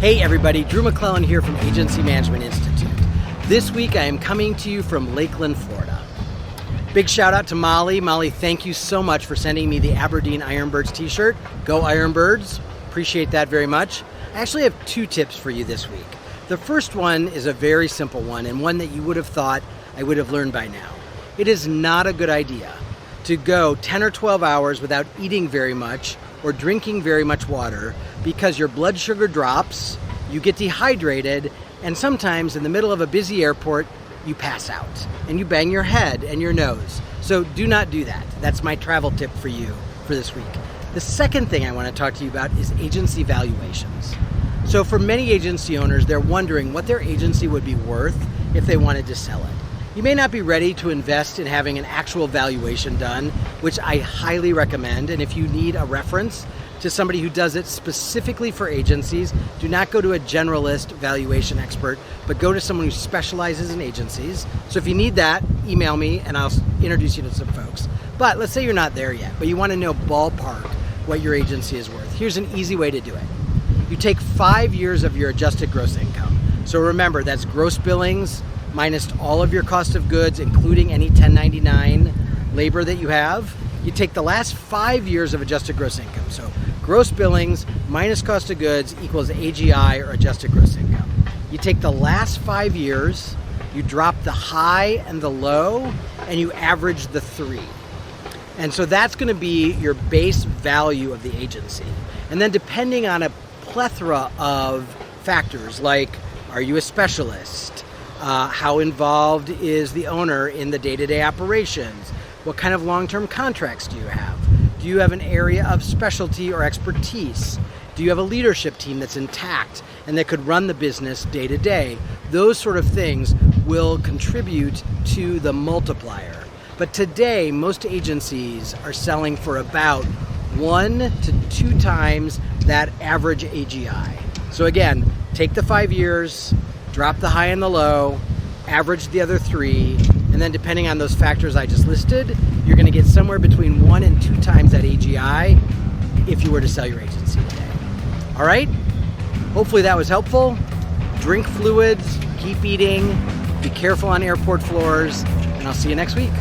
Hey everybody, Drew McClellan here from Agency Management Institute. This week I am coming to you from Lakeland, Florida. Big shout out to Molly. Molly, thank you so much for sending me the Aberdeen Ironbirds t-shirt. Go Ironbirds. Appreciate that very much. I actually have two tips for you this week. The first one is a very simple one and one that you would have thought I would have learned by now. It is not a good idea to go 10 or 12 hours without eating very much or drinking very much water because your blood sugar drops, you get dehydrated, and sometimes in the middle of a busy airport, you pass out and you bang your head and your nose. So do not do that. That's my travel tip for you for this week. The second thing I want to talk to you about is agency valuations. So for many agency owners, they're wondering what their agency would be worth if they wanted to sell it. You may not be ready to invest in having an actual valuation done, which I highly recommend. And if you need a reference to somebody who does it specifically for agencies, do not go to a generalist valuation expert, but go to someone who specializes in agencies. So if you need that, email me and I'll introduce you to some folks. But let's say you're not there yet, but you want to know ballpark what your agency is worth. Here's an easy way to do it. You take 5 years of your adjusted gross income. So remember, that's gross billings minus all of your cost of goods, including any 1099 labor that you have. You take the last 5 years of adjusted gross income. So gross billings minus cost of goods equals AGI, or adjusted gross income. You take the last 5 years, you drop the high and the low, and you average the three. And so that's going to be your base value of the agency. And then depending on a plethora of factors, like are you a specialist? How involved is the owner in the day-to-day operations? What kind of long-term contracts do you have? Do you have an area of specialty or expertise? Do you have a leadership team that's intact and that could run the business day-to-day? Those sort of things will contribute to the multiplier. But today, most agencies are selling for about 1 to 2 times that average AGI. So again, take the 5 years, drop the high and the low, average the other 3, and then depending on those factors I just listed, you're going to get somewhere between 1 and 2 times that AGI if you were to sell your agency today. All right? Hopefully that was helpful. Drink fluids, keep eating, be careful on airport floors, and I'll see you next week.